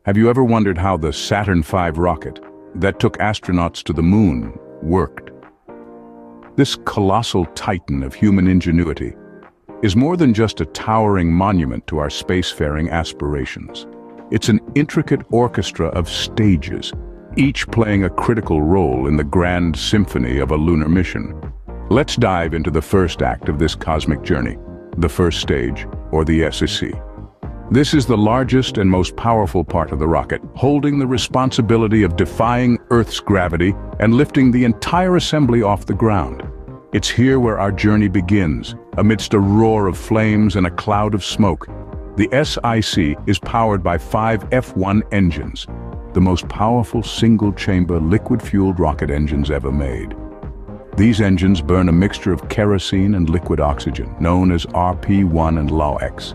Have you ever wondered how the Saturn V rocket that took astronauts to the moon worked? This colossal titan of human ingenuity is more than just a towering monument to our spacefaring aspirations. It's an intricate orchestra of stages, each playing a critical role in the grand symphony of a lunar mission. Let's dive into the first act of this cosmic journey, the first stage, or the SSC. This is the largest and most powerful part of the rocket, holding the responsibility of defying Earth's gravity and lifting the entire assembly off the ground. It's here where our journey begins, amidst a roar of flames and a cloud of smoke. The SIC is powered by 5 F1 engines, the most powerful single-chamber liquid-fueled rocket engines ever made. These engines burn a mixture of kerosene and liquid oxygen, known as RP1 and LAX.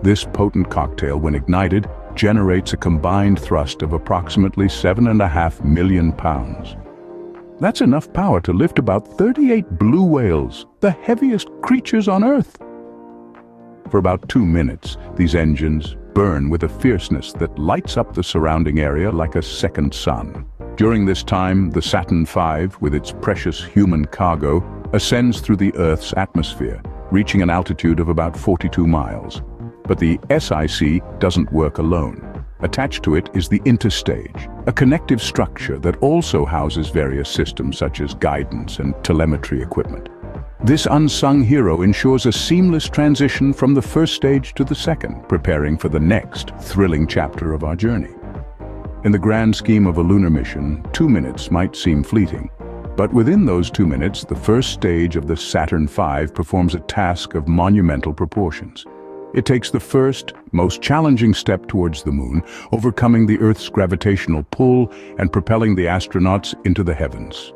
This potent cocktail, when ignited, generates a combined thrust of approximately 7.5 million pounds. That's enough power to lift about 38 blue whales, the heaviest creatures on Earth. For about 2 minutes, these engines burn with a fierceness that lights up the surrounding area like a second sun. During this time, the Saturn V, with its precious human cargo, ascends through the Earth's atmosphere, reaching an altitude of about 42 miles. But the SIC doesn't work alone. Attached to it is the interstage, a connective structure that also houses various systems such as guidance and telemetry equipment. This unsung hero ensures a seamless transition from the first stage to the second, preparing for the next thrilling chapter of our journey. In the grand scheme of a lunar mission, 2 minutes might seem fleeting. But within those 2 minutes, the first stage of the Saturn V performs a task of monumental proportions. It takes the first, most challenging step towards the moon, overcoming the Earth's gravitational pull and propelling the astronauts into the heavens.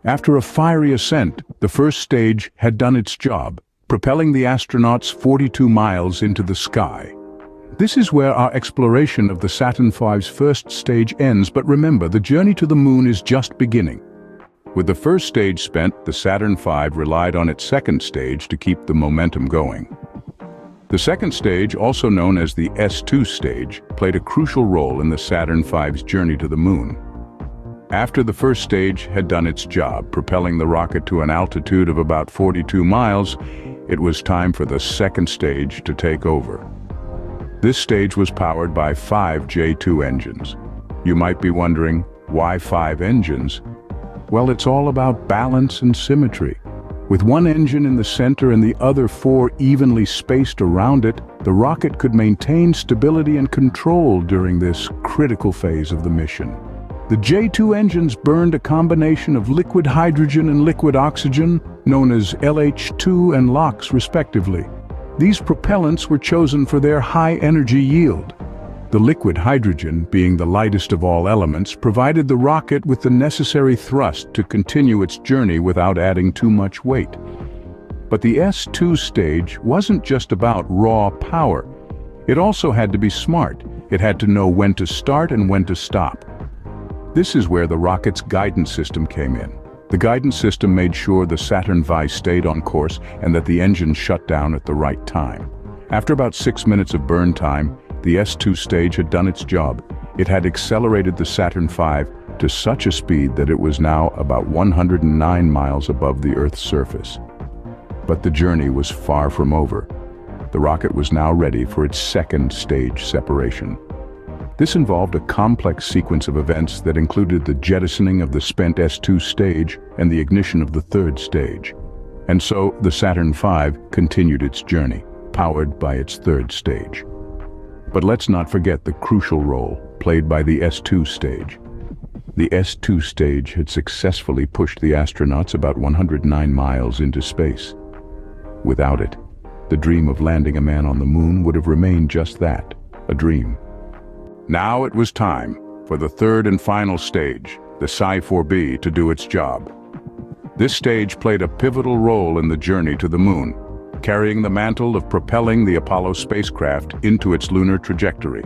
After a fiery ascent, the first stage had done its job, propelling the astronauts 42 miles into the sky. This is where our exploration of the Saturn V's first stage ends, but remember, the journey to the moon is just beginning. With the first stage spent, the Saturn V relied on its second stage to keep the momentum going. The second stage, also known as the S2 stage, played a crucial role in the Saturn V's journey to the moon. After the first stage had done its job, propelling the rocket to an altitude of about 42 miles, it was time for the second stage to take over. This stage was powered by 5 J2 engines. You might be wondering, why 5 engines? Well, it's all about balance and symmetry. With one engine in the center and the other 4 evenly spaced around it, the rocket could maintain stability and control during this critical phase of the mission. The J2 engines burned a combination of liquid hydrogen and liquid oxygen, known as LH2 and LOX respectively. These propellants were chosen for their high energy yield. The liquid hydrogen, being the lightest of all elements, provided the rocket with the necessary thrust to continue its journey without adding too much weight. But the S2 stage wasn't just about raw power. It also had to be smart. It had to know when to start and when to stop. This is where the rocket's guidance system came in. The guidance system made sure the Saturn V stayed on course and that the engine shut down at the right time. After about 6 minutes of burn time, the S2 stage had done its job. It had accelerated the Saturn V to such a speed that it was now about 109 miles above the Earth's surface. But the journey was far from over. The rocket was now ready for its second stage separation. This involved a complex sequence of events that included the jettisoning of the spent S2 stage and the ignition of the third stage. And so the Saturn V continued its journey, powered by its third stage. But let's not forget the crucial role played by the S2 stage. The S2 stage had successfully pushed the astronauts about 109 miles into space. Without it, the dream of landing a man on the moon would have remained just that, a dream. Now it was time for the third and final stage, the Saturn IV, to do its job. This stage played a pivotal role in the journey to the moon, carrying the mantle of propelling the Apollo spacecraft into its lunar trajectory.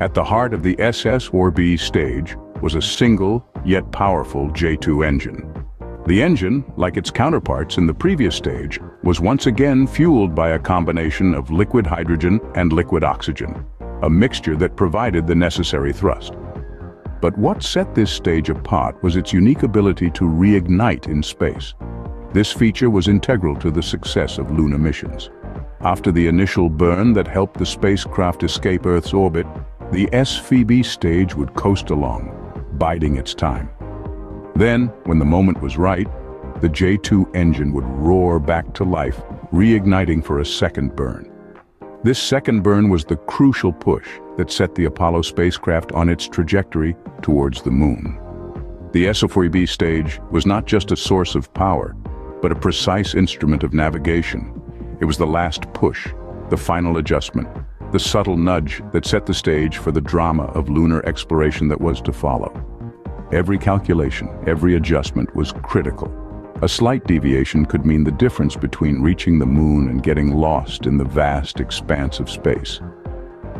At the heart of the Saturn stage was a single, yet powerful J2 engine. The engine, like its counterparts in the previous stage, was once again fueled by a combination of liquid hydrogen and liquid oxygen. a mixture that provided the necessary thrust. But what set this stage apart was its unique ability to reignite in space. This feature was integral to the success of lunar missions. After the initial burn that helped the spacecraft escape Earth's orbit, the Saturn stage would coast along, biding its time. Then, when the moment was right, the J2 engine would roar back to life, reigniting for a second burn. This second burn was the crucial push that set the Apollo spacecraft on its trajectory towards the moon. The Saturn stage was not just a source of power, but a precise instrument of navigation. It was the last push, the final adjustment, the subtle nudge that set the stage for the drama of lunar exploration that was to follow. Every calculation, every adjustment was critical. A slight deviation could mean the difference between reaching the moon and getting lost in the vast expanse of space.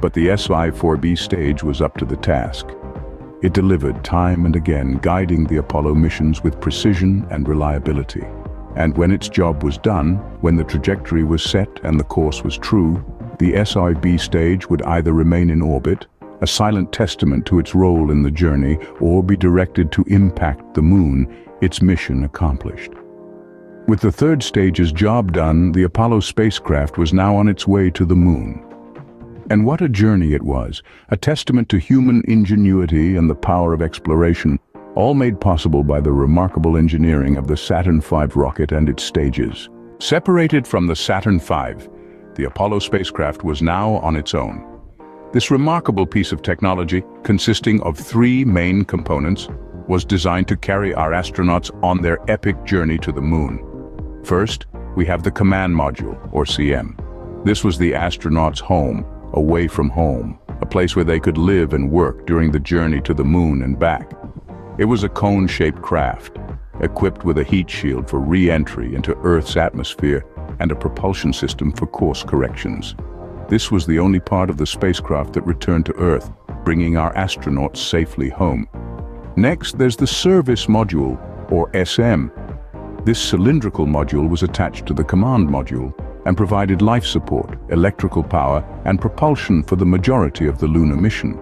But the Saturn stage was up to the task. It delivered time and again, guiding the Apollo missions with precision and reliability. And when its job was done, when the trajectory was set and the course was true, the Saturn stage would either remain in orbit, a silent testament to its role in the journey, or be directed to impact the moon, its mission accomplished. With the third stage's job done, the Apollo spacecraft was now on its way to the moon. And what a journey it was, a testament to human ingenuity and the power of exploration, all made possible by the remarkable engineering of the Saturn V rocket and its stages. Separated from the Saturn V, the Apollo spacecraft was now on its own. This remarkable piece of technology, consisting of three main components, was designed to carry our astronauts on their epic journey to the moon. First, we have the command module, or CM. This was the astronauts' home, away from home, a place where they could live and work during the journey to the moon and back. It was a cone-shaped craft, equipped with a heat shield for re-entry into Earth's atmosphere and a propulsion system for course corrections. This was the only part of the spacecraft that returned to Earth, bringing our astronauts safely home. Next, there's the service module, or SM. This cylindrical module was attached to the command module and provided life support, electrical power, and propulsion for the majority of the lunar mission.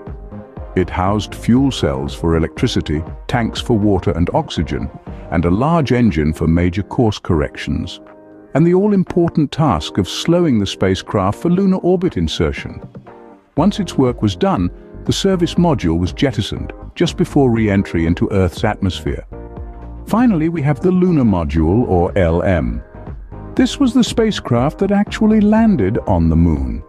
It housed fuel cells for electricity, tanks for water and oxygen, and a large engine for major course corrections, and the all-important task of slowing the spacecraft for lunar orbit insertion. Once its work was done, the service module was jettisoned just before re-entry into Earth's atmosphere. Finally, we have the lunar module, or LM. This was the spacecraft that actually landed on the moon.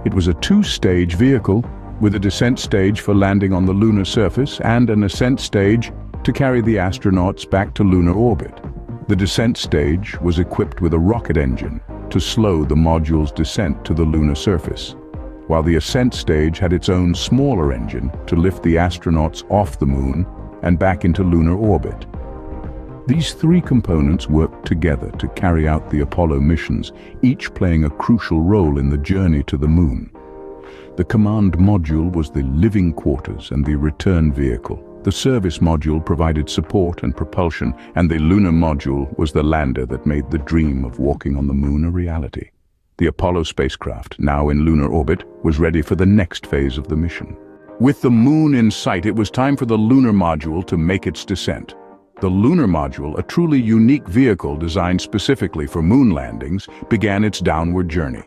It was a two-stage vehicle, with a descent stage for landing on the lunar surface and an ascent stage to carry the astronauts back to lunar orbit. The descent stage was equipped with a rocket engine to slow the module's descent to the lunar surface, while the ascent stage had its own smaller engine to lift the astronauts off the moon and back into lunar orbit. These three components worked together to carry out the Apollo missions, each playing a crucial role in the journey to the moon. The command module was the living quarters and the return vehicle. The service module provided support and propulsion, and the lunar module was the lander that made the dream of walking on the moon a reality. The Apollo spacecraft, now in lunar orbit, was ready for the next phase of the mission. With the moon in sight, it was time for the lunar module to make its descent. The lunar module, a truly unique vehicle designed specifically for moon landings, began its downward journey.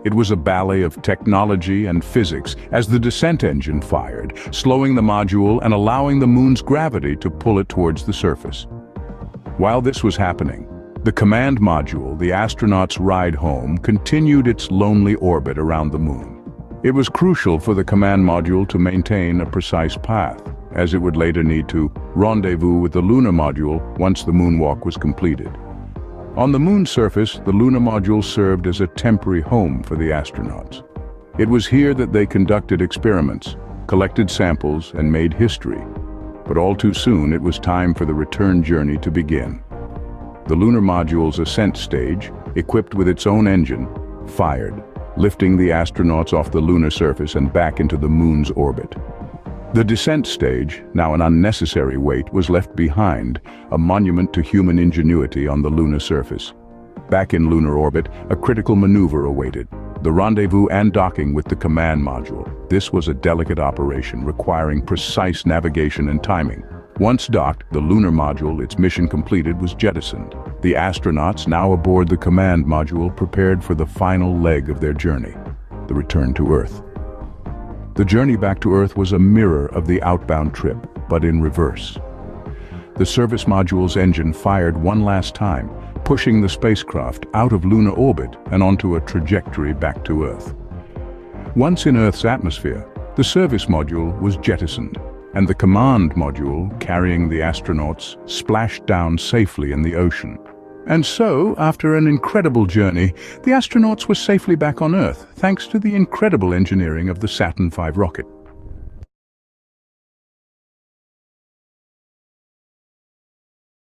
It was a ballet of technology and physics as the descent engine fired, slowing the module and allowing the moon's gravity to pull it towards the surface. While this was happening, the command module, the astronauts' ride home, continued its lonely orbit around the moon. It was crucial for the command module to maintain a precise path, as it would later need to rendezvous with the lunar module once the moonwalk was completed. On the moon's surface, the lunar module served as a temporary home for the astronauts. It was here that they conducted experiments, collected samples, and made history. But all too soon, it was time for the return journey to begin. The lunar module's ascent stage, equipped with its own engine, fired, lifting the astronauts off the lunar surface and back into the moon's orbit. The descent stage, now an unnecessary weight, was left behind, a monument to human ingenuity on the lunar surface. Back in lunar orbit, a critical maneuver awaited. the rendezvous and docking with the command module. This was a delicate operation requiring precise navigation and timing. Once docked, the lunar module, its mission completed, was jettisoned. The astronauts, now aboard the command module, prepared for the final leg of their journey, the return to Earth. The journey back to Earth was a mirror of the outbound trip, but in reverse. The service module's engine fired one last time, pushing the spacecraft out of lunar orbit and onto a trajectory back to Earth. Once in Earth's atmosphere, the service module was jettisoned, and the command module, carrying the astronauts, splashed down safely in the ocean. And so, after an incredible journey, the astronauts were safely back on Earth, thanks to the incredible engineering of the Saturn V rocket.